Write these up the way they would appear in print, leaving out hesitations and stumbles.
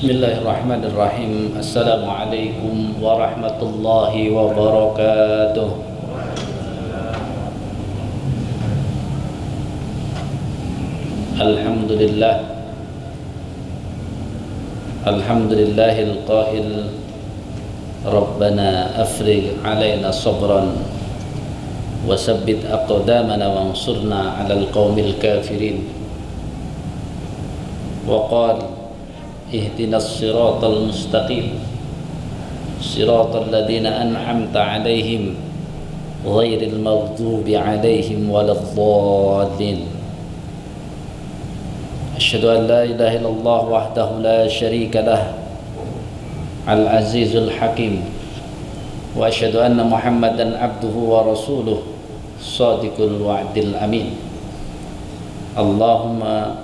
Bismillahirrahmanirrahim. Assalamualaikum warahmatullahi wabarakatuh. Alhamdulillah. Alhamdulillahil qail Rabbana afrigh alaina sabran wa sabbit aqdamana wansurna 'alal qaumil kafirin. Wa qala ihdinas siratal mustaqim siratal ladzina an'amta 'alaihim ghairil maghdubi 'alaihim waladdallin. Asyhadu an la ilaha illallah wahdahu la syarika lah al-azizul hakim wa asyhadu anna muhammadan abduhu wa rasuluh sadiqul wa'dil amin. Allahumma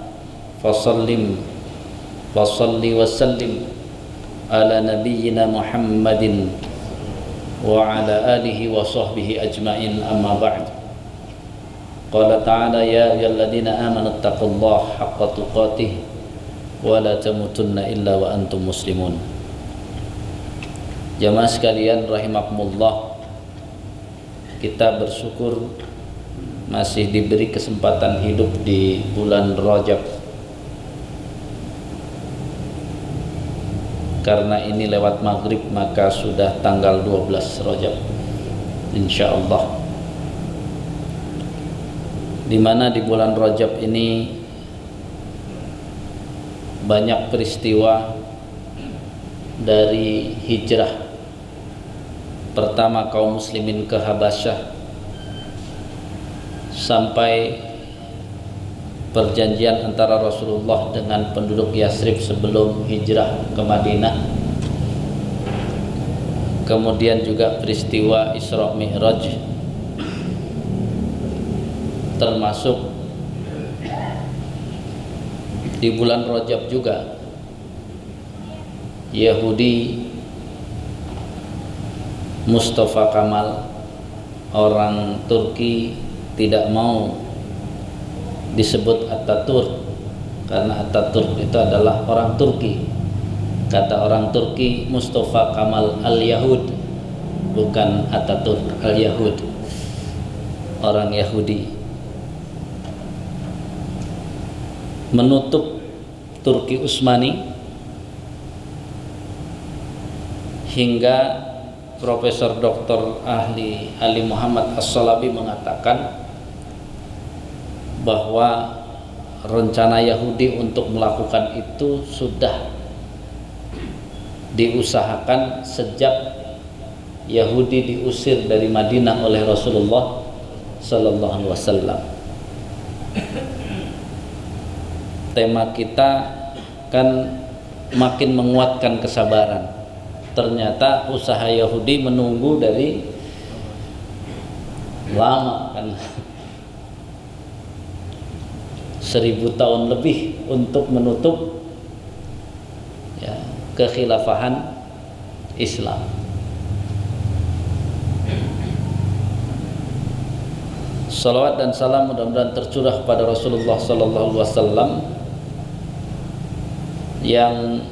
fasallim wa salli wa sallim ala nabiyyina muhammadin wa ala alihi wa sahbihi ajma'in, amma ba'd. Qala ta'ala ya ayyuhalladzina amanu taqullaha haqqa tuqatih wa la tamutunna illa wa antum muslimun. Jamaah sekalian rahimakumullah, kita bersyukur masih diberi kesempatan hidup di bulan Rajab. Karena ini lewat maghrib maka sudah tanggal 12 Rajab insyaallah, di mana di bulan Rajab ini banyak peristiwa dari hijrah pertama kaum muslimin ke Habasyah sampai perjanjian antara Rasulullah dengan penduduk Yasrib sebelum hijrah ke Madinah. Kemudian juga peristiwa Isra Mi'raj, termasuk di bulan Rajab juga Yahudi Mustafa Kamal, orang Turki, tidak mau disebut Ataturk karena Ataturk itu adalah orang Turki. Kata orang Turki, Mustafa Kamal al-Yahud, bukan Ataturk al-Yahud, orang Yahudi. Menutup Turki Utsmani hingga Profesor Dr. Ali Muhammad As-Salabi mengatakan bahwa rencana Yahudi untuk melakukan itu sudah diusahakan sejak Yahudi diusir dari Madinah oleh Rasulullah sallallahu alaihi wasallam. Tema kita kan makin menguatkan kesabaran. Ternyata usaha Yahudi menunggu dari lama kan, 1000 tahun lebih untuk menutup ya, kekhilafahan Islam. Salawat dan salam mudah-mudahan tercurah kepada Rasulullah sallallahu alaihi wasallam yang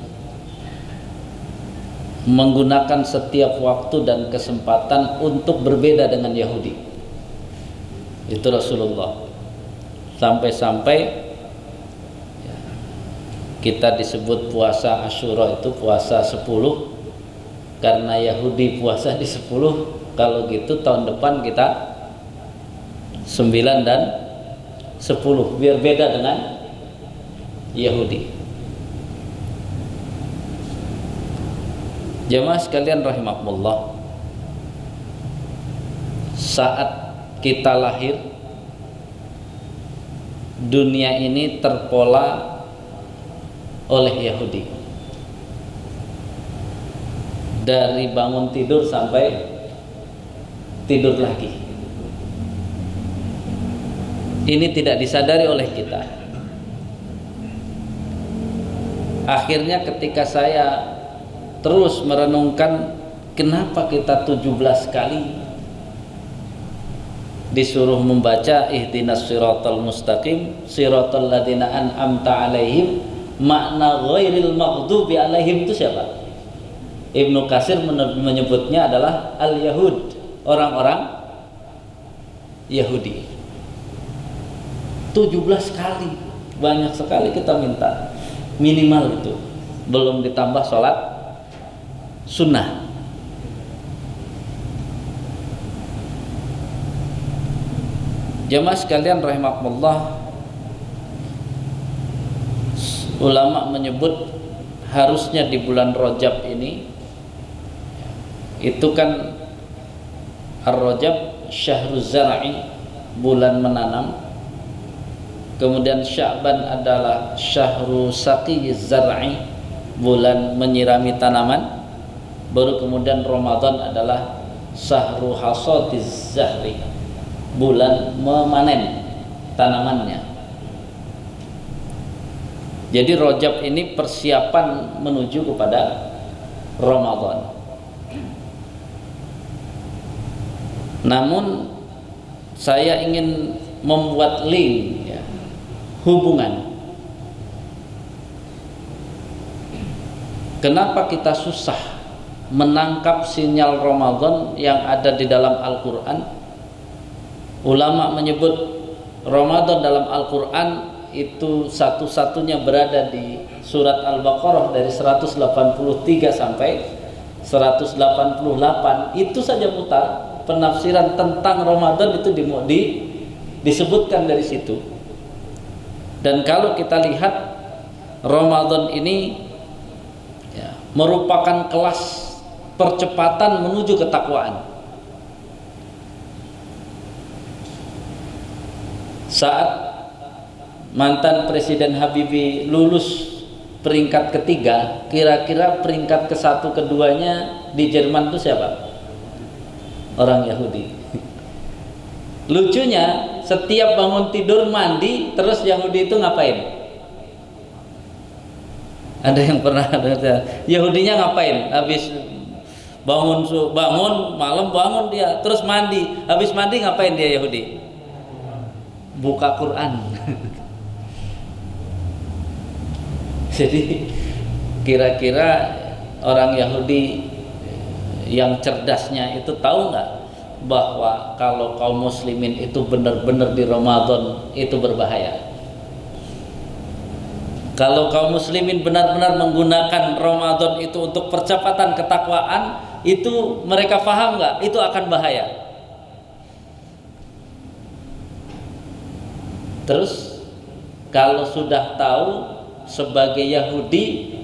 menggunakan setiap waktu dan kesempatan untuk berbeda dengan Yahudi. Itu Rasulullah. Sampai-sampai ya, kita disebut puasa Asyura itu puasa 10 karena Yahudi puasa di 10. Kalau gitu tahun depan kita 9 dan 10 biar beda dengan Yahudi. Jamaah sekalian rahimakumullah, saat kita lahir dunia ini terpola oleh Yahudi. Dari bangun tidur sampai tidur lagi. Ini tidak disadari oleh kita. Akhirnya ketika saya terus merenungkan kenapa kita 17 kali disuruh membaca ihdinas siratal mustaqim siratal ladzina an'amta 'alaihim makna ghairil maghdubi alaihim itu siapa? Ibnu Katsir menyebutnya adalah al-Yahud, orang-orang Yahudi. 17 kali, banyak sekali kita minta, minimal itu, belum ditambah sholat sunnah. Jamaah sekalian rahimakumullah, ulama menyebut harusnya di bulan Rajab ini, itu kan Ar-Rajab syahruz zar'i, bulan menanam. Kemudian Sya'ban adalah syahru saqiyiz zar'i, bulan menyirami tanaman. Baru kemudian Ramadan adalah syahru hasadiz zahri, bulan memanen tanamannya. Jadi Rajab ini persiapan menuju kepada Ramadan. Namun saya ingin membuat link, ya, hubungan. Kenapa kita susah menangkap sinyal Ramadan yang ada di dalam Al-Quran? Ulama menyebut Ramadan dalam Al-Quran itu satu-satunya berada di surat Al-Baqarah dari 183 sampai 188. Itu saja mutar penafsiran tentang Ramadan itu disebutkan dari situ. Dan kalau kita lihat Ramadan ini, ya, merupakan kelas percepatan menuju ketakwaan. Saat mantan Presiden Habibie lulus peringkat ketiga, kira-kira peringkat ke-1, keduanya di Jerman itu siapa? Orang Yahudi. Lucunya, setiap bangun tidur mandi, terus Yahudi itu ngapain? Ada yang pernah dengar? Yahudinya ngapain? Habis bangun malam, bangun dia, terus mandi. Habis mandi ngapain dia Yahudi? Buka Quran. Jadi kira-kira orang Yahudi yang cerdasnya itu tahu nggak bahwa kalau kaum muslimin itu benar-benar di Ramadan itu berbahaya? Kalau kaum muslimin benar-benar menggunakan Ramadan itu untuk percepatan ketakwaan, itu mereka paham nggak? Itu akan bahaya. Terus kalau sudah tahu, sebagai Yahudi,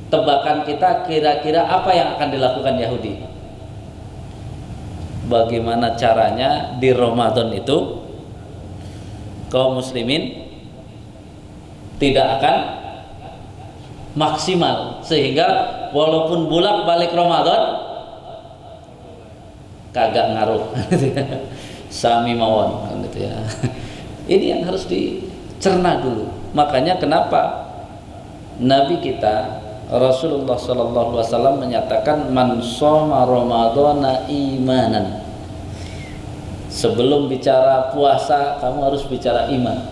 tebakan kita kira-kira apa yang akan dilakukan Yahudi? Bagaimana caranya di Ramadan itu kaum muslimin tidak akan maksimal, sehingga walaupun bolak-balik Ramadan kagak ngaruh. Sami mawon gitu ya. Ini yang harus dicerna dulu. Makanya kenapa Nabi kita Rasulullah sallallahu alaihi wasallam menyatakan man shoma ramadhana imanan. Sebelum bicara puasa, kamu harus bicara iman.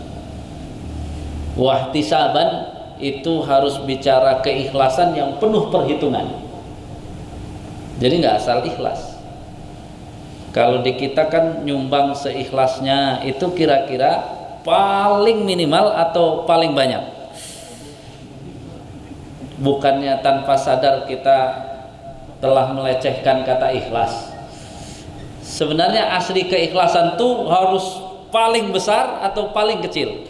Wahtisaban, itu harus bicara keikhlasan yang penuh perhitungan. Jadi nggak asal ikhlas. Kalau di kita kan nyumbang seikhlasnya, itu kira-kira paling minimal atau paling banyak? Bukannya tanpa sadar kita telah melecehkan kata ikhlas. Sebenarnya asli keikhlasan tuh harus paling besar atau paling kecil?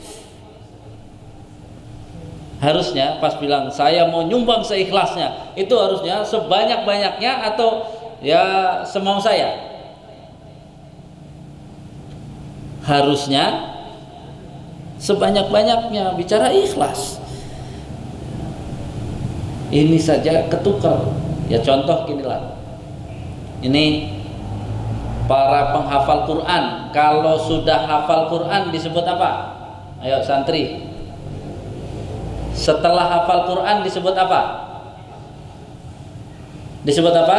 Harusnya pas bilang saya mau nyumbang seikhlasnya, itu harusnya sebanyak-banyaknya atau ya semau saya? Harusnya sebanyak-banyaknya, bicara ikhlas. Ini saja ketukar. Ya contoh ginilah. Ini para penghafal Quran, kalau sudah hafal Quran disebut apa? Ayo santri. Setelah hafal Quran disebut apa? Disebut apa?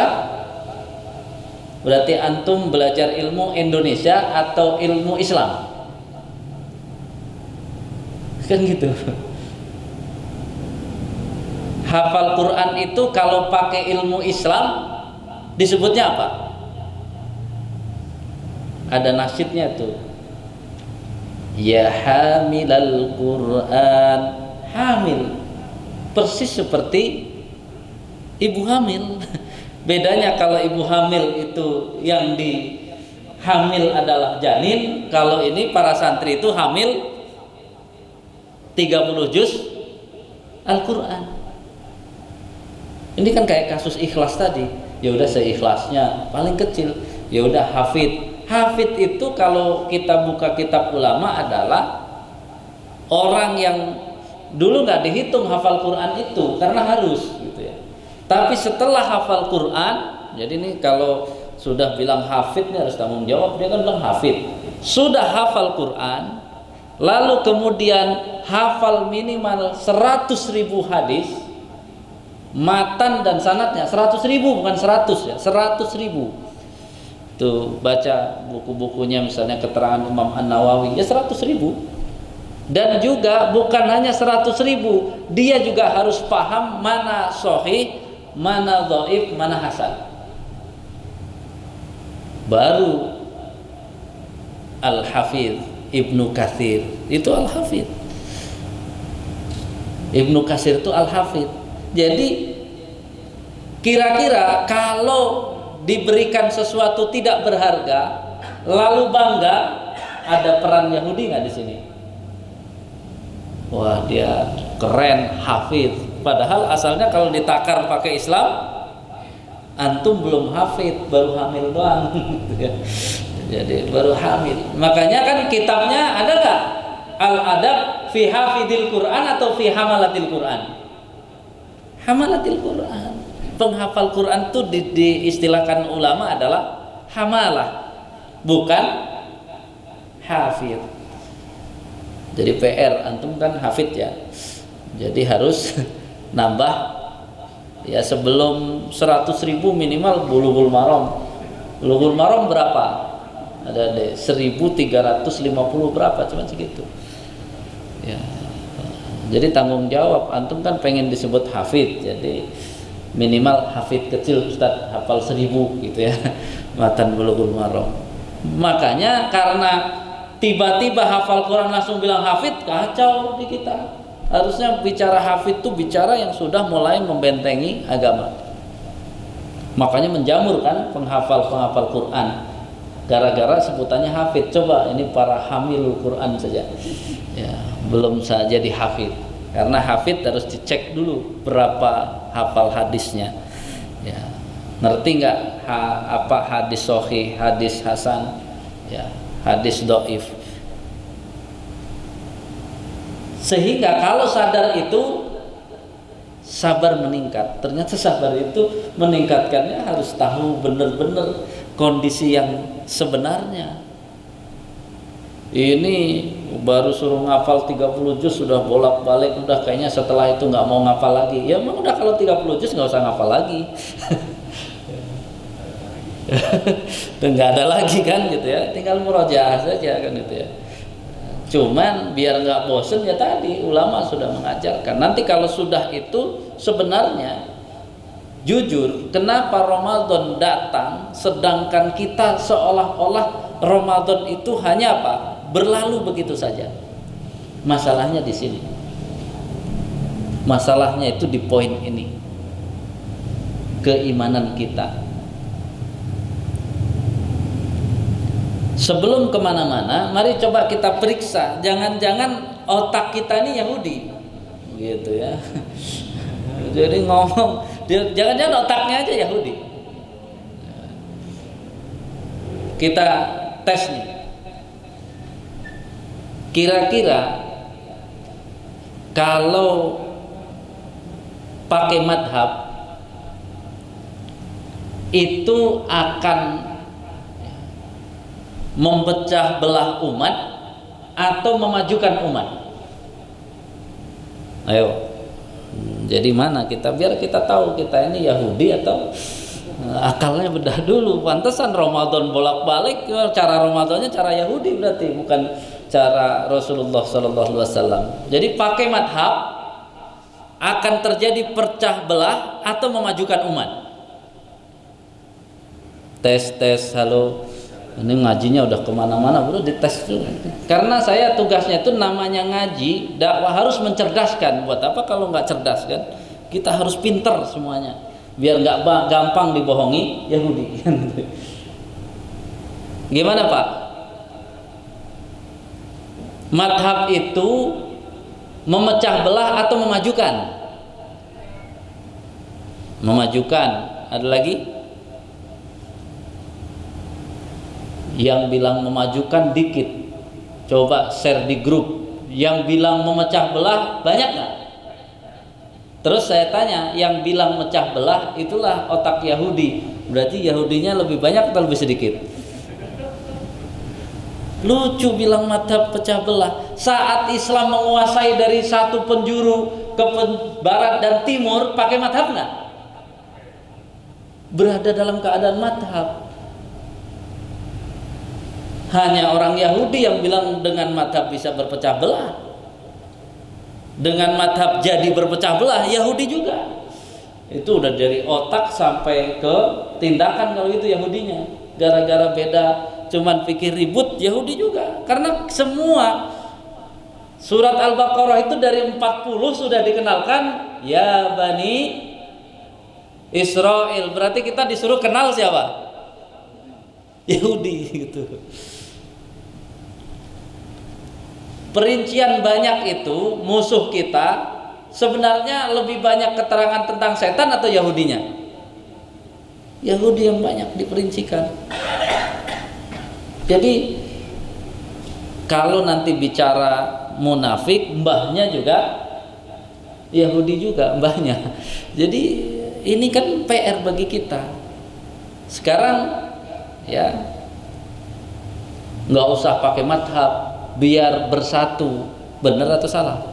Berarti antum belajar ilmu Indonesia atau ilmu Islam? Kan gitu. Hafal Quran itu kalau pakai ilmu Islam disebutnya apa? Ada nasyidnya tuh. Ya hamilal Quran, hamil. Persis seperti ibu hamil. Bedanya kalau ibu hamil itu yang hamil adalah janin, kalau ini para santri itu hamil 30 juz Al-Quran. Ini kan kayak kasus ikhlas tadi. Ya udah seikhlasnya, paling kecil. Ya udah hafid. Hafid itu kalau kita buka kitab ulama adalah orang yang dulu nggak dihitung hafal Quran itu karena harus gitu ya. Tapi setelah hafal Quran, jadi ini kalau sudah bilang hafid ini harus tanggung jawab. Dia kan bilang hafid. Sudah hafal Quran, lalu kemudian hafal minimal 100.000 hadis, matan dan sanadnya 100.000, bukan 100 ya, 100.000. Tuh baca buku-bukunya misalnya keterangan Imam An-Nawawi ya 100.000. Dan juga bukan hanya 100.000, dia juga harus paham mana sahih, mana dhaif, mana hasan. Baru Al-Hafidh Ibnu Katsir itu Al-Hafidh. Ibnu Katsir itu Al-Hafidh. Jadi kira-kira kalau diberikan sesuatu tidak berharga lalu bangga, ada peran Yahudi nggak di sini? Wah, dia keren, hafid. Padahal asalnya kalau ditakar pakai Islam, antum belum hafid, baru hamil doang. Jadi baru hamil. Makanya kan kitabnya ada nggak? Al-Adab fi hafidil Quran atau fi hamalatil Quran? Hamalatil Quran. Penghafal Quran itu diistilahkan ulama adalah hamalah, bukan hafid. Jadi PR, antum kan hafid ya. Jadi harus nambah ya, sebelum 100.000 minimal Bulughul Maram. Bulughul Maram berapa? Ada deh 1.350 berapa, cuma segitu. Ya. Jadi tanggung jawab, antum kan pengen disebut hafid, jadi minimal hafid kecil, Ustaz hafal 1.000 gitu ya, matan Bulughul Maram. Makanya karena tiba-tiba hafal Quran langsung bilang hafid, kacau di kita. Harusnya bicara hafid itu bicara yang sudah mulai membentengi agama. Makanya menjamur kan penghafal Quran, gara-gara sebutannya hafid. Coba ini para hamil Quran saja ya, belum saja di hafid. Karena hafid harus dicek dulu berapa hafal hadisnya ya. Ngerti nggak apa hadis sahih, hadis hasan ya, hadis dhaif. Sehingga kalau sadar itu sabar meningkat. Ternyata sabar itu meningkatkannya harus tahu benar-benar kondisi yang sebenarnya. Ini baru suruh ngafal 30 juz sudah bolak-balik, udah kayaknya setelah itu nggak mau ngafal lagi. Ya emang udah kalau 30 juz nggak usah ngafal lagi. Nggak ada lagi kan gitu ya, tinggal murojaah saja kan gitu ya. Cuman biar nggak bosen ya tadi ulama sudah mengajarkan. Nanti kalau sudah itu sebenarnya jujur, kenapa Ramadan datang sedangkan kita seolah-olah Ramadan itu hanya apa? Berlalu begitu saja. Masalahnya di sini. Masalahnya itu di poin ini. Keimanan kita. Sebelum kemana-mana, mari coba kita periksa. Jangan-jangan otak kita ini Yahudi, gitu ya. Jadi ngomong, jangan-jangan otaknya aja Yahudi. Kita tes nih. Kira-kira kalau pakai madhab itu akan memecah belah umat atau memajukan umat? Ayo. Jadi mana kita, biar kita tahu kita ini Yahudi atau akalnya bedah dulu. Pantesan Ramadan bolak-balik, cara Ramadannya cara Yahudi berarti, bukan cara Rasulullah SAW. Jadi pakai madhab akan terjadi percah belah atau memajukan umat. Tes, halo, ini ngajinya udah kemana-mana, udah dites dulu. Karena saya tugasnya itu namanya ngaji, dakwah harus mencerdaskan. Buat apa kalau nggak cerdas kan? Kita harus pinter semuanya, biar nggak gampang dibohongi Yahudi. Gimana Pak? Madhab itu memecah belah atau memajukan? Memajukan. Ada lagi? Yang bilang memajukan dikit. Coba share di grup. Yang bilang memecah belah banyak nggak? Terus saya tanya, yang bilang mecah belah itulah otak Yahudi. Berarti Yahudinya lebih banyak atau lebih sedikit? Lucu bilang madhab pecah belah. Saat Islam menguasai dari satu penjuru ke barat dan timur, pakai madhab nggak? Berada dalam keadaan madhab. Hanya orang Yahudi yang bilang dengan madhab bisa berpecah belah. Dengan madhab jadi berpecah belah, Yahudi juga. Itu udah dari otak sampai ke tindakan kalau itu Yahudinya. Gara-gara beda cuman pikir ribut, Yahudi juga. Karena semua surat Al-Baqarah itu dari 40 sudah dikenalkan ya Bani Israel. Berarti kita disuruh kenal siapa? Yahudi gitu. Perincian banyak itu musuh kita sebenarnya lebih banyak keterangan tentang setan atau Yahudinya? Yahudi yang banyak diperincikan. Jadi kalau nanti bicara munafik, mbahnya juga Yahudi juga mbahnya. Jadi ini kan PR bagi kita. Sekarang ya nggak usah pakai madhab, biar bersatu. Benar atau salah?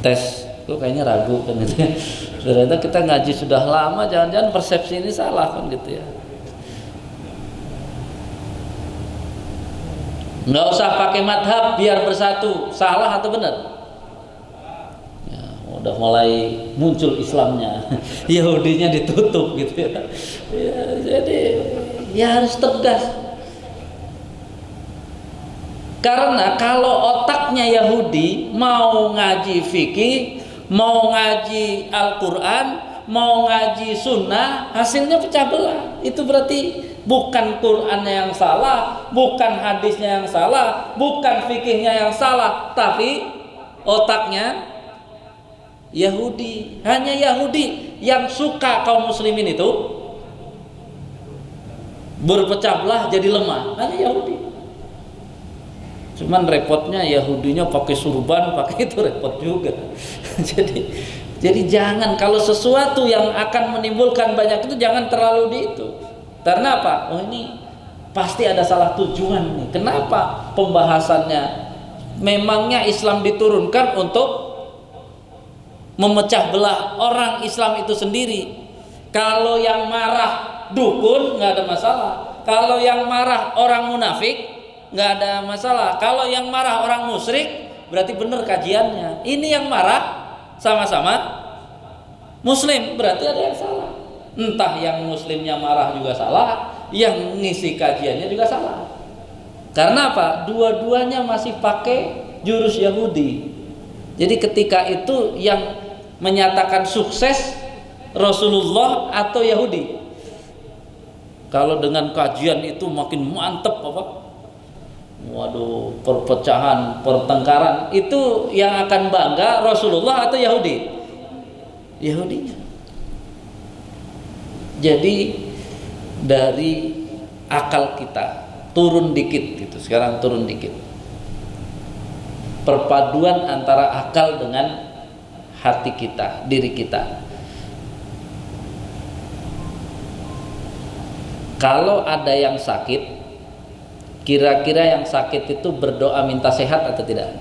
Tes, kok kayaknya ragu kan gitu ya. Ternyata kita ngaji sudah lama, jangan-jangan persepsi ini salah kan gitu ya. Nggak usah pakai madhab biar bersatu, salah atau benar? Ya, udah mulai muncul Islamnya, Yahudinya ditutup gitu ya. Ya jadi ya harus tegas. Karena kalau otaknya Yahudi mau ngaji fikih, mau ngaji Al-Quran, mau ngaji sunnah, hasilnya pecah belah. Itu berarti bukan Qurannya yang salah, bukan hadisnya yang salah, bukan fikihnya yang salah, tapi otaknya Yahudi. Hanya Yahudi yang suka kaum muslimin itu berpecah belah jadi lemah. Hanya Yahudi. Cuman repotnya Yahudinya pakai surban, pakai itu repot juga. jadi jangan, kalau sesuatu yang akan menimbulkan banyak itu jangan terlalu di itu. Karena apa? Oh ini pasti ada salah tujuan nih. Kenapa pembahasannya? Memangnya Islam diturunkan untuk memecah belah orang Islam itu sendiri. Kalau yang marah dukun nggak ada masalah. Kalau yang marah orang munafik nggak ada masalah. Kalau yang marah orang musyrik berarti benar kajiannya. Ini yang marah sama-sama muslim, berarti ada yang salah. Entah yang muslimnya marah juga salah, yang ngisi kajiannya juga salah. Karena apa? Dua-duanya masih pakai jurus Yahudi. Jadi ketika itu yang menyatakan sukses Rasulullah atau Yahudi. Kalau dengan kajian itu makin mantep apa? Waduh, perpecahan, pertengkaran, itu yang akan bangga Rasulullah atau Yahudi? Yahudinya. Jadi dari akal kita turun dikit gitu. Sekarang turun dikit. Perpaduan antara akal dengan hati kita, diri kita. Kalau ada yang sakit, kira-kira yang sakit itu berdoa minta sehat atau tidak?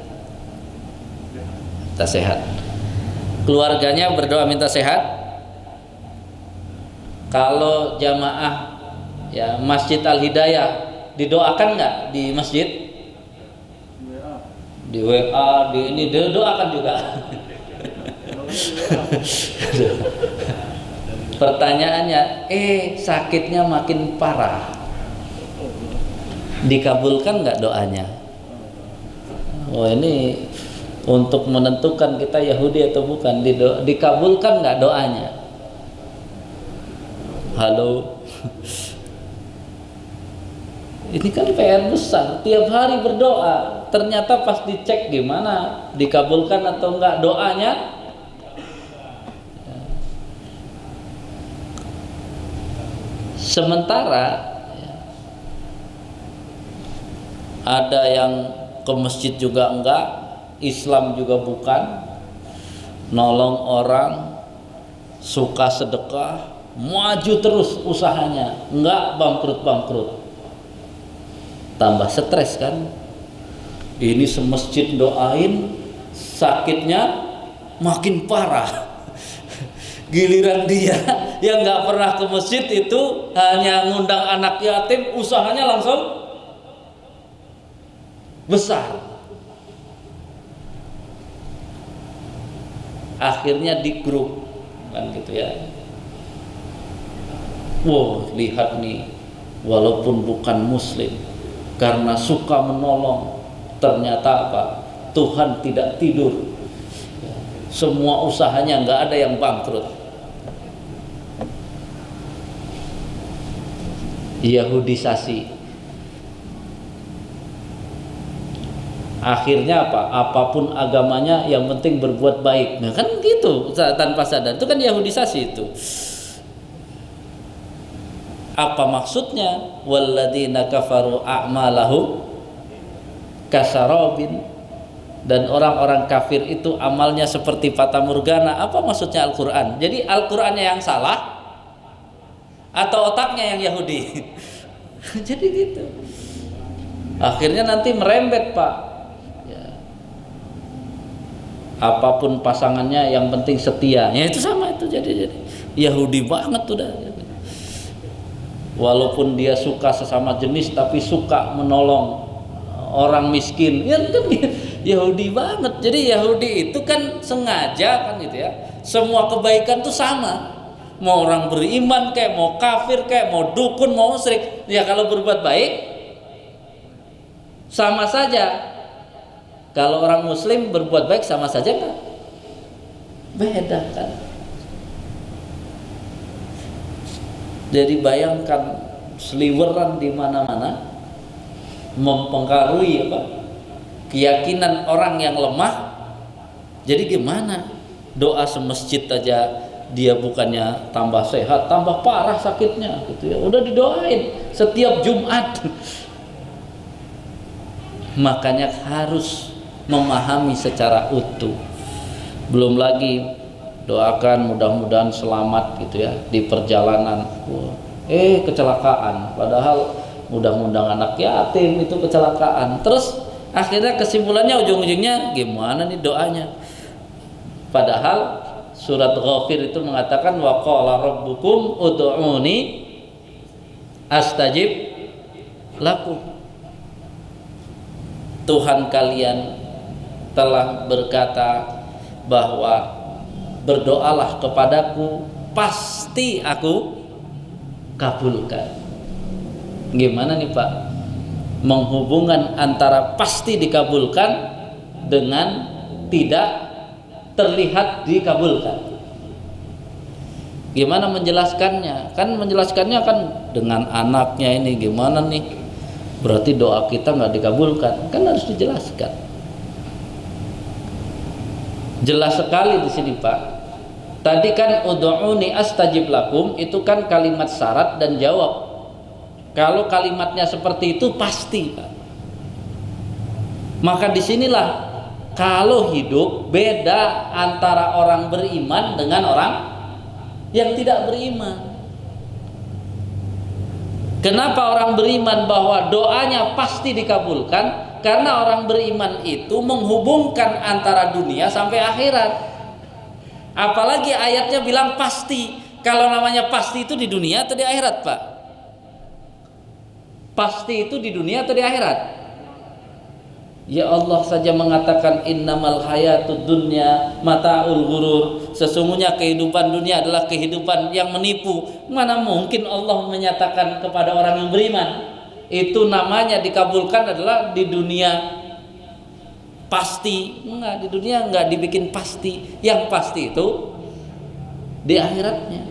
Minta sehat. Keluarganya berdoa minta sehat. Kalau jamaah ya Masjid Al Hidayah didoakan nggak di masjid? di WA, di ini doakan juga. Pertanyaannya, sakitnya makin parah, dikabulkan nggak doanya? Oh, ini untuk menentukan kita Yahudi atau bukan. Dikabulkan nggak doanya? Halo. Ini kan PR besar, tiap hari berdoa, ternyata pas dicek gimana, dikabulkan atau enggak doanya. Sementara ada yang ke masjid juga enggak, Islam juga bukan, nolong orang, suka sedekah, maju terus usahanya, enggak bangkrut-bangkrut. Tambah stres kan, ini semasjid doain, sakitnya makin parah. Giliran dia yang nggak pernah ke masjid itu hanya ngundang anak yatim, usahanya langsung besar. Akhirnya di grup kan gitu ya. Wow, lihat nih, walaupun bukan muslim, karena suka menolong, ternyata apa? Tuhan tidak tidur. Semua usahanya nggak ada yang bangkrut. Yahudisasi. Akhirnya apa? Apapun agamanya yang penting berbuat baik. Nah kan gitu, tanpa sadar. Itu kan Yahudisasi itu. Apa maksudnya? Walladzina kafaru a'malahu kasarabin. Dan orang-orang kafir itu amalnya seperti fata morgana. Apa maksudnya Al-Quran? Jadi Al-Qurannya yang salah atau otaknya yang Yahudi? Jadi gitu. Akhirnya nanti merembet, Pak ya. Apapun pasangannya yang penting setia. Ya itu sama itu, jadi Yahudi banget udah. Walaupun dia suka sesama jenis tapi suka menolong orang miskin. Ya kan Yahudi banget. Jadi Yahudi itu kan sengaja kan gitu ya. Semua kebaikan tuh sama. Mau orang beriman kayak, mau kafir kayak, mau dukun, mau musyrik, ya kalau berbuat baik sama saja. Kalau orang muslim berbuat baik sama saja kan? Beda kan? Jadi bayangkan seliweran di mana-mana mempengaruhi apa? Keyakinan orang yang lemah. Jadi gimana? Doa semasjid aja dia bukannya tambah sehat, tambah parah sakitnya gitu ya. Udah didoain setiap Jumat. Makanya harus memahami secara utuh. Belum lagi doakan mudah-mudahan selamat gitu ya di perjalanan. Kecelakaan, padahal mudah-mudahan anak yatim itu kecelakaan. Terus akhirnya kesimpulannya ujung-ujungnya gimana nih doanya? Padahal surat Ghafir itu mengatakan wa qala rabbukum ud'uni astajib lakum. Tuhan kalian telah berkata bahwa berdoalah kepadaku, pasti aku kabulkan. Gimana nih Pak? Menghubungkan antara pasti dikabulkan dengan tidak terlihat dikabulkan. Gimana menjelaskannya? Kan menjelaskannya kan dengan anaknya ini gimana nih? Berarti doa kita nggak dikabulkan. Kan harus dijelaskan. Jelas sekali di sini Pak. Tadi kan ud'uni astajib lakum itu kan kalimat syarat dan jawab. Kalau kalimatnya seperti itu pasti Pak. Maka disinilah kalau hidup beda antara orang beriman dengan orang yang tidak beriman. Kenapa orang beriman bahwa doanya pasti dikabulkan? Karena orang beriman itu menghubungkan antara dunia sampai akhirat. Apalagi ayatnya bilang pasti. Kalau namanya pasti itu di dunia atau di akhirat Pak? Pasti itu di dunia atau di akhirat? Ya Allah saja mengatakan innamal hayatud dunya mata'ul ghurur. Sesungguhnya kehidupan dunia adalah kehidupan yang menipu. Mana mungkin Allah menyatakan kepada orang yang beriman itu namanya dikabulkan adalah di dunia pasti. Enggak, di dunia enggak dibikin pasti. Yang pasti itu di akhiratnya.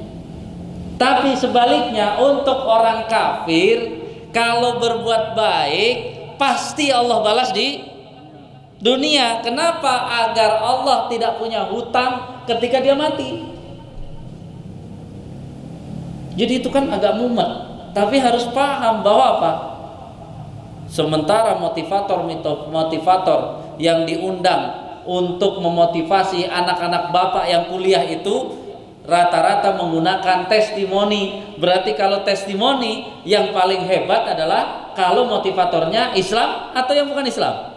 Tapi sebaliknya untuk orang kafir, kalau berbuat baik pasti Allah balas di dunia. Kenapa? Agar Allah tidak punya hutang ketika dia mati. Jadi itu kan agak mumet, tapi harus paham bahwa apa? Sementara motivator yang diundang untuk memotivasi anak-anak bapak yang kuliah itu rata-rata menggunakan testimoni. Berarti kalau testimoni yang paling hebat adalah kalau motivatornya Islam atau yang bukan Islam.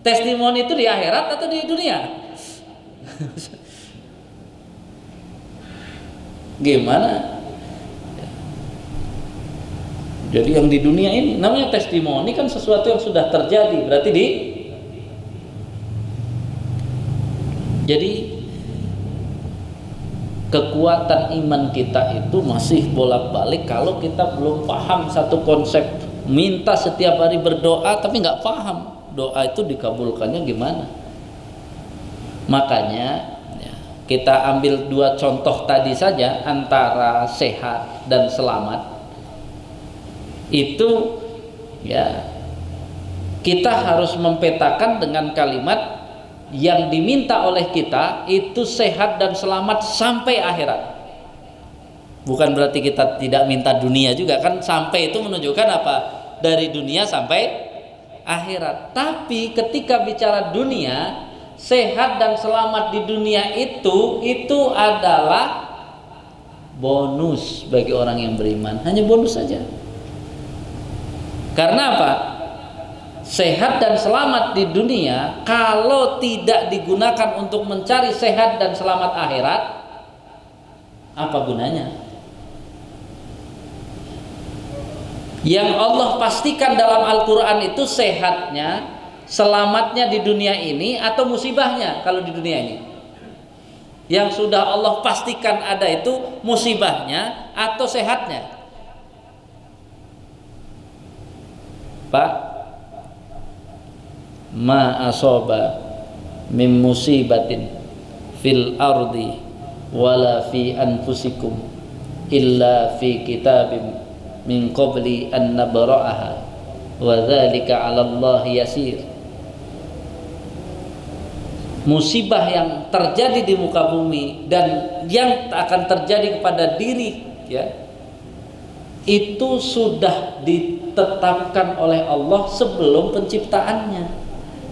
Testimoni itu di akhirat atau di dunia? Gimana? Jadi yang di dunia ini namanya testimoni kan sesuatu yang sudah terjadi. Berarti jadi kekuatan iman kita itu masih bolak-balik kalau kita belum paham satu konsep. Minta setiap hari berdoa tapi nggak paham doa itu dikabulkannya gimana. Makanya ya, kita ambil dua contoh tadi saja antara sehat dan selamat. Itu ya kita harus mempetakan dengan kalimat yang diminta oleh kita itu sehat dan selamat sampai akhirat. Bukan berarti kita tidak minta dunia juga kan, sampai itu menunjukkan apa? Dari dunia sampai akhirat. Tapi ketika bicara dunia, sehat dan selamat di dunia itu adalah bonus bagi orang yang beriman. Hanya bonus saja. Karena apa? Sehat dan selamat di dunia kalau tidak digunakan untuk mencari sehat dan selamat akhirat, apa gunanya? Yang Allah pastikan dalam Al-Quran itu sehatnya, selamatnya di dunia ini atau musibahnya kalau di dunia ini. Yang sudah Allah pastikan ada itu musibahnya atau sehatnya. Pak, ma asaba min musibatin fil ardi wala fi anfusikum illa fi kitabim min qabli an nabra'aha wa dzalika 'ala Allah yasir. Musibah yang terjadi di muka bumi dan yang akan terjadi kepada diri ya, itu sudah ditetapkan oleh Allah sebelum penciptaannya.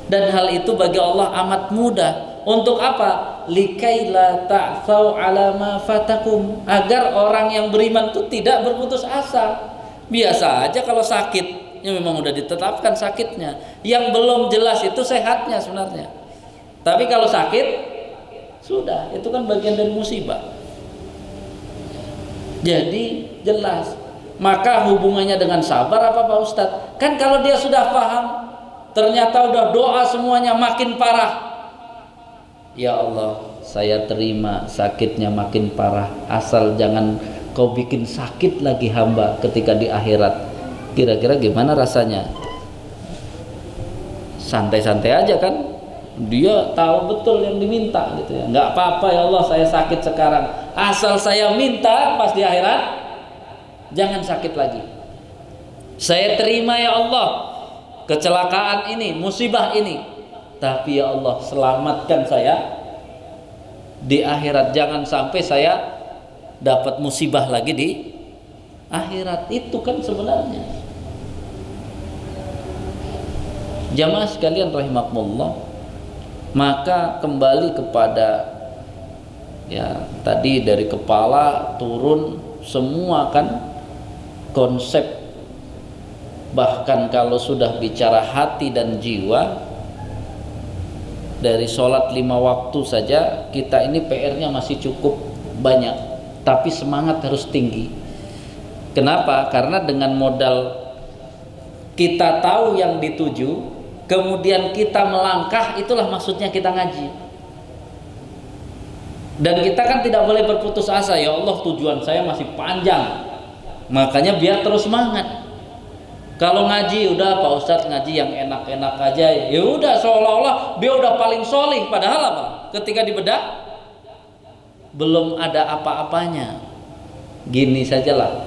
Dan hal itu bagi Allah amat mudah. Untuk apa? Likaila ta'thau ala ma fatakum, agar orang yang beriman itu tidak berputus asa. Biasa aja kalau sakit, ya memang udah ditetapkan sakitnya. Yang belum jelas itu sehatnya sebenarnya. Tapi kalau sakit sudah, itu kan bagian dari musibah. Jadi jelas. Maka hubungannya dengan sabar apa Pak Ustadz? Kan kalau dia sudah paham, ternyata udah doa semuanya makin parah. Ya Allah, saya terima sakitnya makin parah, asal jangan kau bikin sakit lagi hamba ketika di akhirat. Kira-kira gimana rasanya? Santai-santai aja kan? Dia tahu betul yang diminta gitu ya. Nggak apa-apa ya Allah, saya sakit sekarang, asal saya minta pas di akhirat jangan sakit lagi. Saya terima ya Allah kecelakaan ini, musibah ini, tapi ya Allah selamatkan saya di akhirat, jangan sampai saya dapat musibah lagi di akhirat. Itu kan sebenarnya jamaah sekalian rahimakumullah. Maka kembali kepada ya tadi dari kepala turun semua kan konsep. Bahkan kalau sudah bicara hati dan jiwa, dari sholat 5 waktu saja kita ini PR-nya masih cukup banyak, tapi semangat harus tinggi. Kenapa? Karena dengan modal kita tahu yang dituju, kemudian kita melangkah, itulah maksudnya kita ngaji. Dan kita kan tidak boleh berputus asa. Ya Allah, tujuan saya masih panjang, makanya biar terus semangat. Kalau ngaji udah Pak Ustadz ngaji yang enak-enak aja, ya udah seolah-olah dia udah paling solih, padahal apa? Ketika dibedah belum ada apa-apanya. Gini sajalah.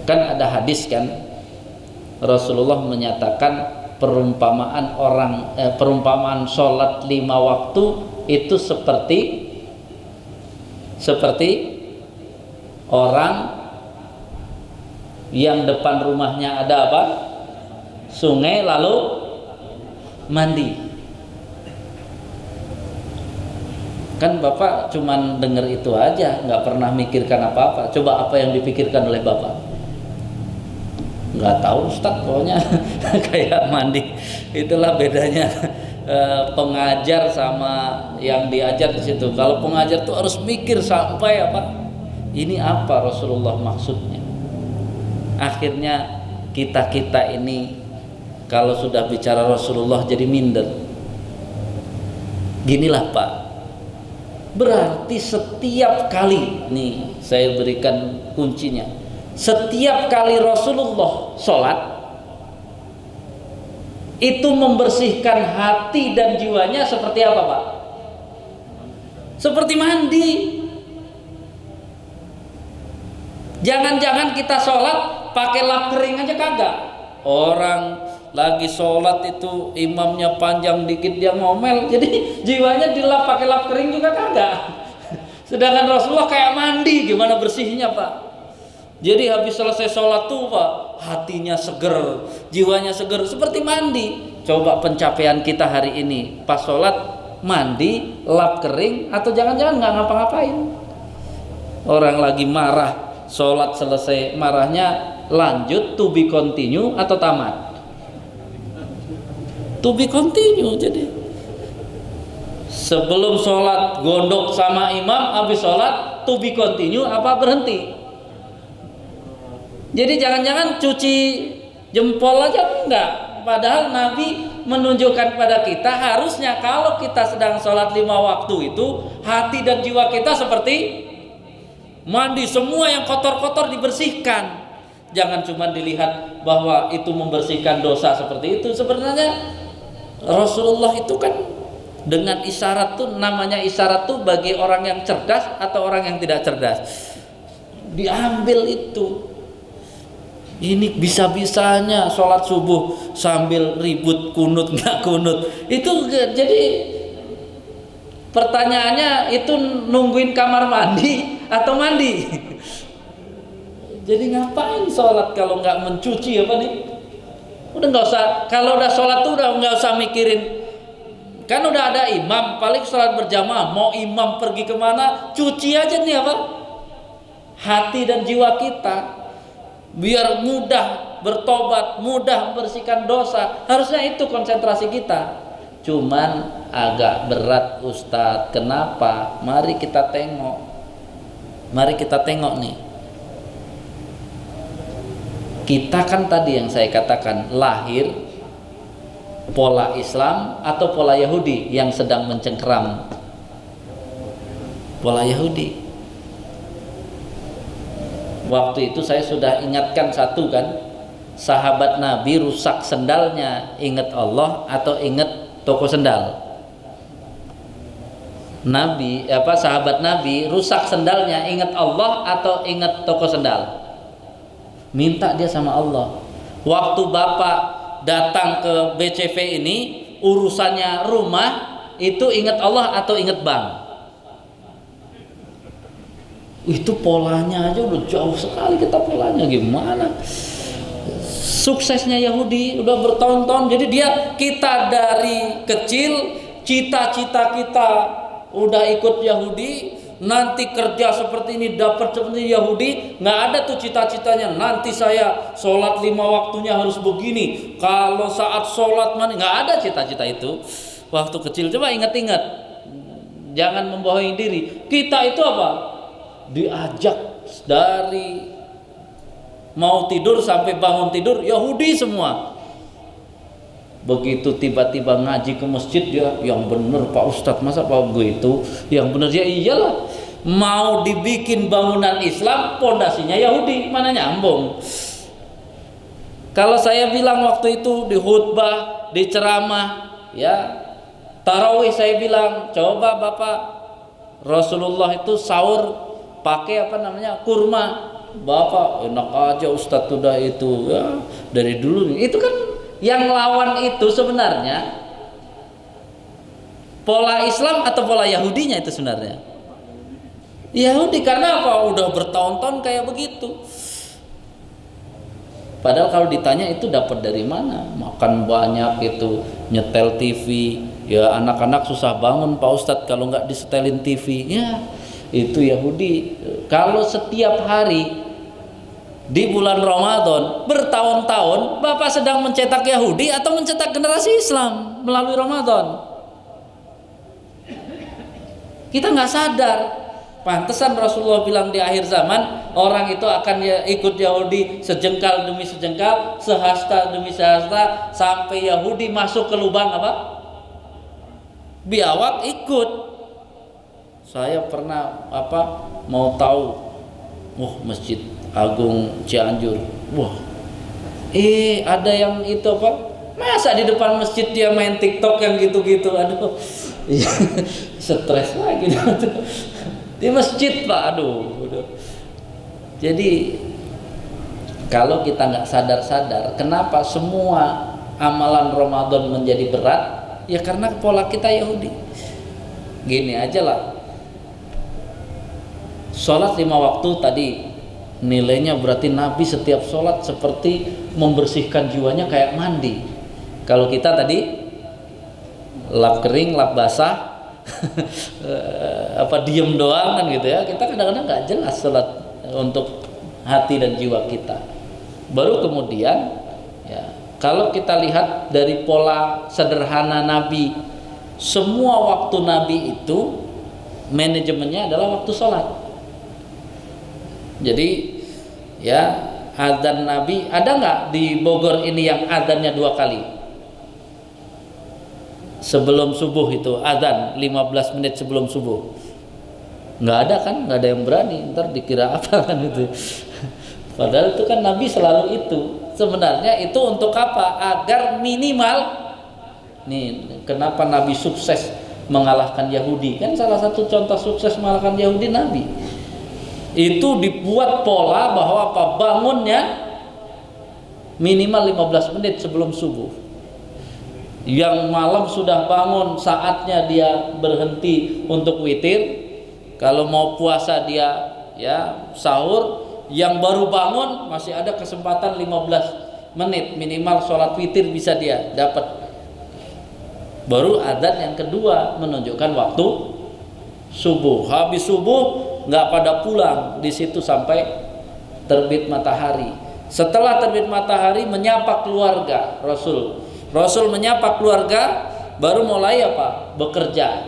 Kan ada hadis kan, Rasulullah menyatakan perumpamaan sholat 5 waktu itu seperti orang yang depan rumahnya ada apa? Sungai, lalu mandi. Kan Bapak cuman dengar itu aja, nggak pernah mikirkan apa-apa. Coba apa yang dipikirkan oleh Bapak? Nggak tahu Ustaz, pokoknya kayak mandi. Itulah bedanya pengajar sama yang diajar di situ. Kalau pengajar tuh harus mikir sampai apa? Ini apa Rasulullah maksudnya? Akhirnya kita ini kalau sudah bicara Rasulullah jadi minder. Ginilah Pak, berarti setiap kali, nih saya berikan kuncinya, setiap kali Rasulullah sholat itu membersihkan hati dan jiwanya seperti apa Pak? Seperti mandi. Jangan-jangan kita sholat pakai lap kering aja, kagak. Orang lagi sholat itu imamnya panjang dikit dia ngomel, jadi jiwanya dilap pakai lap kering juga kagak. Sedangkan Rasulullah kayak mandi, gimana bersihnya Pak? Jadi habis selesai sholat tuh Pak, hatinya seger, jiwanya seger seperti mandi. Coba pencapaian kita hari ini, pas sholat mandi, lap kering, atau jangan-jangan nggak ngapa-ngapain. Orang lagi marah, sholat selesai marahnya, lanjut to be continue atau tamat? To be continue. Jadi sebelum sholat gondok sama imam, habis sholat to be continue apa berhenti? Jadi jangan-jangan cuci jempol aja enggak. Padahal Nabi menunjukkan pada kita harusnya kalau kita sedang sholat 5 waktu itu, hati dan jiwa kita seperti mandi, semua yang kotor-kotor dibersihkan. Jangan cuma dilihat bahwa itu membersihkan dosa seperti itu. Sebenarnya Rasulullah itu kan dengan isyarat tuh, namanya isyarat tuh bagi orang yang cerdas atau orang yang tidak cerdas. Diambil itu. Ini bisa-bisanya sholat subuh sambil ribut kunut nggak kunut. Itu jadi pertanyaannya, itu nungguin kamar mandi atau mandi? Jadi ngapain sholat kalau nggak mencuci apa nih? Udah nggak usah, kalau udah sholat tuh udah nggak usah mikirin. Kan udah ada imam, paling sholat berjamaah. Mau imam pergi kemana, cuci aja nih apa? Hati dan jiwa kita. Biar mudah bertobat, mudah membersihkan dosa. Harusnya itu konsentrasi kita. Cuman agak berat Ustadz. Kenapa? Mari kita tengok. Mari kita tengok nih. Kita kan tadi yang saya katakan, lahir pola Islam atau pola Yahudi yang sedang mencengkeram. Pola Yahudi. Waktu itu saya sudah ingatkan satu kan, sahabat Nabi rusak sendalnya, ingat Allah atau ingat toko sendal? Sahabat Nabi rusak sendalnya, ingat Allah atau ingat toko sendal? Minta dia sama Allah. Waktu Bapak datang ke BCV ini, urusannya rumah, itu ingat Allah atau ingat bank? Itu polanya aja udah jauh sekali kita polanya. Gimana suksesnya Yahudi udah bertahun-tahun. Jadi kita dari kecil cita-cita kita udah ikut Yahudi, nanti kerja seperti ini dapat seperti Yahudi. Nggak ada tuh cita-citanya, nanti saya sholat 5 waktunya harus begini, kalau saat sholat mana, nggak ada cita-cita itu waktu kecil. Coba ingat-ingat, jangan membohongi diri. Kita itu apa? Diajak dari mau tidur sampai bangun tidur Yahudi semua. Begitu tiba-tiba ngaji ke masjid dia, yang bener Pak Ustadz, masa Pak begitu? Yang bener ya iyalah. Mau dibikin bangunan Islam, pondasinya Yahudi, mana nyambung? Kalau saya bilang waktu itu di khutbah, di ceramah, ya tarawih, saya bilang coba Bapak, Rasulullah itu sahur pakai apa namanya, kurma. Bapak enak aja Ustadz udah itu ya dari dulu. Itu kan yang lawan itu sebenarnya pola Islam atau pola Yahudinya itu sebenarnya Yahudi. Karena apa? Udah bertahun-tahun kayak begitu. Padahal kalau ditanya itu dapat dari mana? Makan banyak itu, nyetel TV. Ya anak-anak susah bangun Pak Ustadz kalau nggak disetelin TV. Ya itu Yahudi. Kalau setiap hari di bulan Ramadan bertahun-tahun Bapak sedang mencetak Yahudi atau mencetak generasi Islam melalui Ramadan. Kita nggak sadar. Pantesan Rasulullah bilang di akhir zaman orang itu akan ikut Yahudi sejengkal demi sejengkal, sehasta demi sehasta, sampai Yahudi masuk ke lubang apa? Biawak ikut. Saya pernah mau tahu, Masjid Agung Cianjur, ada yang itu apa? Masa di depan masjid dia main TikTok yang gitu-gitu, aduh, stres lagi di masjid Pak, aduh. Jadi kalau kita nggak sadar-sadar, kenapa semua amalan Ramadan menjadi berat? Ya karena pola kita Yahudi. Gini aja lah, sholat 5 waktu tadi nilainya berarti Nabi setiap sholat seperti membersihkan jiwanya kayak mandi. Kalau kita tadi lap kering, lap basah, diem doang kan gitu ya. Kita kadang-kadang nggak jelas sholat untuk hati dan jiwa kita. Baru kemudian ya, kalau kita lihat dari pola sederhana Nabi, semua waktu Nabi itu manajemennya adalah waktu sholat. Jadi ya adzan Nabi ada nggak di Bogor ini yang adzannya 2 kali? Sebelum subuh itu adzan 15 menit sebelum subuh. Nggak ada kan? Nggak ada yang berani. Ntar dikira apa kan itu. Padahal itu kan Nabi selalu itu. Sebenarnya itu untuk apa? Agar minimal nih, kenapa Nabi sukses mengalahkan Yahudi? Kan salah satu contoh sukses mengalahkan Yahudi Nabi. Itu dibuat pola bahwa apa? Bangunnya minimal 15 menit sebelum subuh. Yang malam sudah bangun, saatnya dia berhenti untuk witir. Kalau mau puasa dia ya sahur. Yang baru bangun masih ada kesempatan 15 menit minimal sholat witir bisa dia dapat. Baru adzan yang kedua menunjukkan waktu subuh. Habis subuh nggak pada pulang di situ sampai terbit matahari. Setelah terbit matahari menyapa keluarga Rasul menyapa keluarga, baru mulai apa? Bekerja.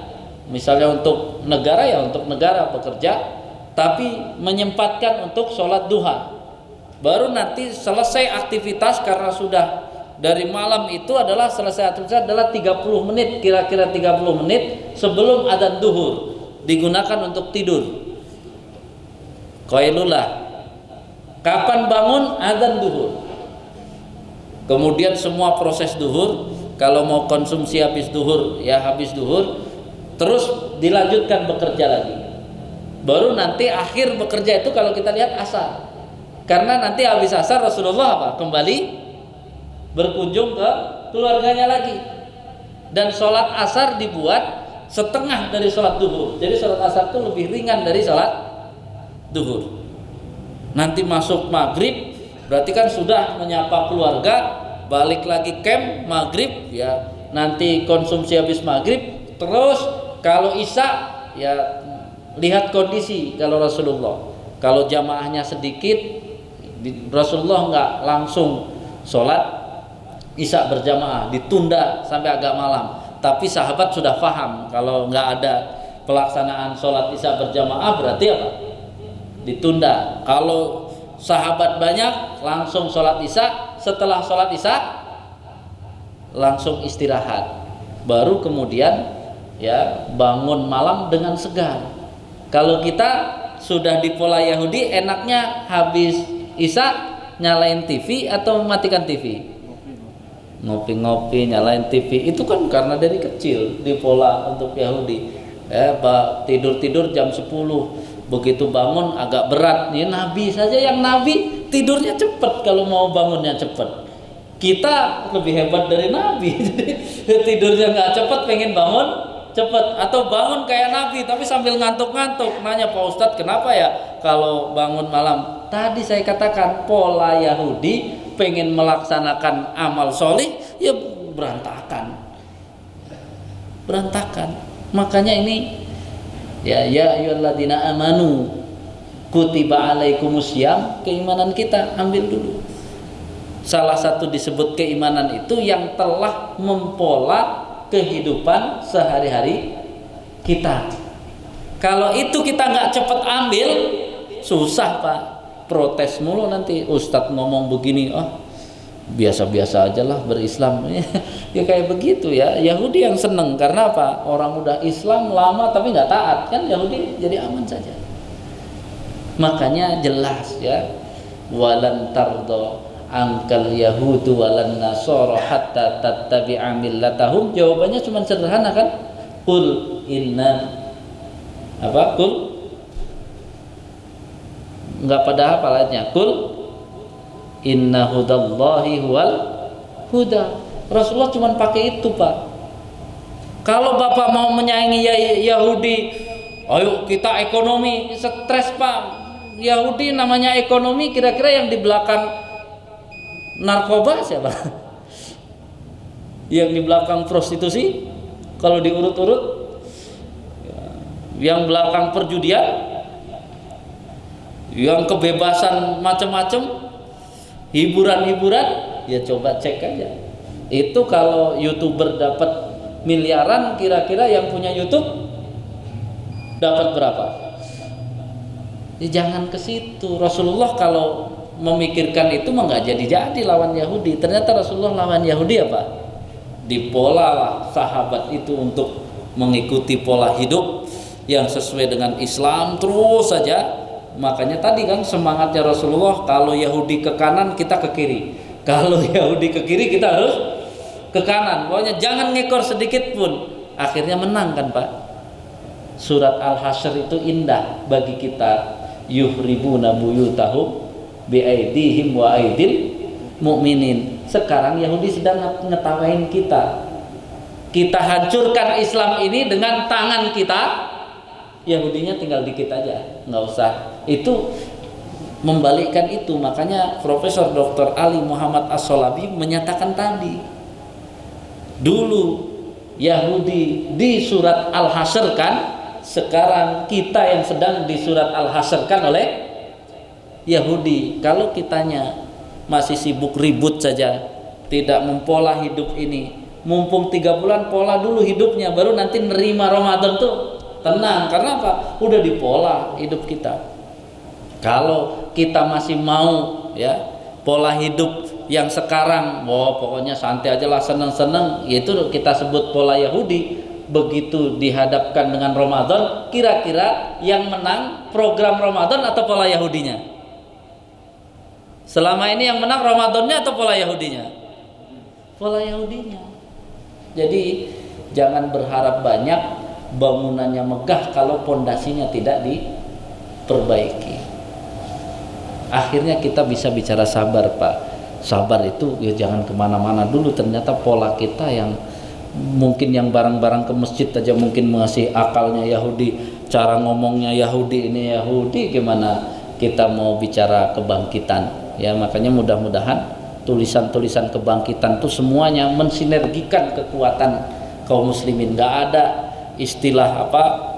Misalnya untuk negara ya untuk negara bekerja, tapi menyempatkan untuk sholat duha. Baru nanti selesai aktivitas, karena sudah dari malam itu adalah selesai aktivitas adalah 30 menit, kira-kira 30 menit sebelum adzan duhur digunakan untuk tidur. Qailulah. Kapan bangun? Adzan duhur. Kemudian semua proses duhur, kalau mau konsumsi habis duhur ya habis duhur, terus dilanjutkan bekerja lagi. Baru nanti akhir bekerja itu kalau kita lihat asar. Karena nanti habis asar Rasulullah apa? Kembali berkunjung ke keluarganya lagi. Dan sholat asar dibuat setengah dari sholat duhur. Jadi sholat asar itu lebih ringan dari sholat duhur. Nanti masuk maghrib, berarti kan sudah menyapa keluarga, balik lagi camp maghrib ya. Nanti konsumsi habis maghrib, terus kalau isya ya lihat kondisi. Kalau Rasulullah, kalau jamaahnya sedikit, Rasulullah nggak langsung sholat isya berjamaah, ditunda sampai agak malam. Tapi sahabat sudah paham kalau nggak ada pelaksanaan sholat isya berjamaah berarti apa? Ditunda. Kalau sahabat banyak langsung sholat isya, setelah sholat isya langsung istirahat, baru kemudian ya bangun malam dengan segar. Kalau kita sudah di pola Yahudi, enaknya habis Isya nyalain TV atau matikan TV? Ngopi-ngopi nyalain TV. Itu kan karena dari kecil di pola untuk Yahudi. Tidur-tidur jam 10, begitu bangun agak berat. Ini Nabi saja, yang Nabi tidurnya cepat kalau mau bangunnya cepat. Kita lebih hebat dari Nabi. Jadi tidurnya nggak cepat, pengen bangun cepat, atau bangun kayak Nabi tapi sambil ngantuk-ngantuk. Nanya, Pak Ustadz kenapa ya kalau bangun malam? Tadi saya katakan pola Yahudi, pengen melaksanakan amal solih ya berantakan. Makanya ini ya ayyuhalladzina amanu kutiba alaikumusiyam, keimanan kita ambil dulu. Salah satu disebut keimanan itu yang telah mempola kehidupan sehari-hari kita. Kalau itu kita nggak cepat ambil, susah Pak. Protes mulu nanti, Ustadz ngomong begini, biasa-biasa aja lah berislam. Ya kayak begitu ya. Yahudi yang seneng karena apa? Orang udah Islam lama tapi nggak taat, kan Yahudi jadi aman saja. Makanya jelas ya, walan tardo angkal yahudu walan nasara hatta tattabi'a millatahum. Jawabannya cuma sederhana kan? Qul inna qul enggak pada apa ayatnya? Qul inna hudallahi huwal huda. Rasulullah cuma pakai itu Pak. Kalau Bapak mau menyaingi Yahudi, ayo kita ekonomi, stres Pak. Yahudi namanya ekonomi, kira-kira yang di belakang narkoba siapa? Yang di belakang prostitusi, kalau diurut-urut, yang belakang perjudian, yang kebebasan macam-macam, hiburan-hiburan, ya coba cek aja. Itu kalau YouTuber dapat miliaran, kira-kira yang punya YouTube dapat berapa? Ya jangan ke situ. Rasulullah kalau memikirkan itu mah nggak jadi lawan Yahudi. Ternyata Rasulullah lawan Yahudi apa? Dipola lah sahabat itu untuk mengikuti pola hidup yang sesuai dengan Islam terus saja. Makanya tadi kan semangatnya Rasulullah, kalau Yahudi ke kanan kita ke kiri, kalau Yahudi ke kiri kita harus ke kanan. Pokoknya jangan ngekor sedikit pun. Akhirnya menang kan Pak. Surat Al-Hasyr itu indah bagi kita. Yuhribuna buyutahum biaidihim wa aidil mu'minin. Sekarang Yahudi sedang ngetawain kita. Kita hancurkan Islam ini dengan tangan kita. Yahudinya tinggal dikit aja, nggak usah. Itu membalikkan itu. Makanya Profesor Dr. Ali Muhammad As-Solabi menyatakan tadi, dulu Yahudi di surat Al-Hasyr kan, sekarang kita yang sedang di surat Al-Hasyr kan oleh Yahudi. Kalau kitanya masih sibuk ribut saja, tidak mempola hidup ini, mumpung 3 bulan pola dulu hidupnya, baru nanti nerima Ramadan tuh tenang. Karena apa? Udah dipola hidup kita. Kalau kita masih mau ya pola hidup yang sekarang, pokoknya santai aja lah, seneng-seneng, itu kita sebut pola Yahudi. Begitu dihadapkan dengan Ramadan, kira-kira yang menang program Ramadan atau pola Yahudinya? Selama ini yang menang Ramadannya atau pola Yahudinya? Pola Yahudinya. Jadi jangan berharap banyak, bangunannya megah kalau pondasinya tidak diperbaiki. Akhirnya kita bisa bicara sabar Pak. Sabar itu ya jangan kemana-mana dulu. Ternyata pola kita yang mungkin yang barang-barang ke masjid aja mungkin masih akalnya Yahudi, cara ngomongnya Yahudi, ini Yahudi, gimana kita mau bicara kebangkitan ya. Makanya mudah-mudahan tulisan-tulisan kebangkitan itu semuanya mensinergikan kekuatan kaum muslimin. Gak ada istilah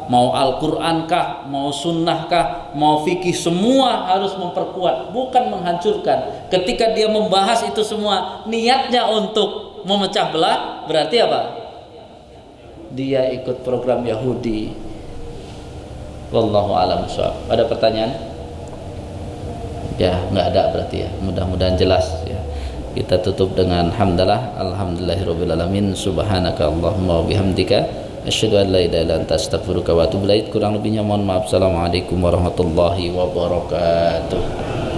mau Al-Quran kah, mau sunnah kah, mau fikih, semua harus memperkuat, bukan menghancurkan. Ketika dia membahas itu semua niatnya untuk memecah belah, berarti apa? Dia ikut program Yahudi. Wallahu a'lam bishawab. Ada pertanyaan? Ya nggak ada berarti ya. Mudah-mudahan jelas ya. Kita tutup dengan hamdalah, alhamdulillahirabbil alamin, subhanaka allahumma wa bihamdika asyhadu an la ilaha illa anta astaghfiruka wa atubu ilaik. Kurang lebihnya mohon maaf. Assalamualaikum warahmatullahi wabarakatuh.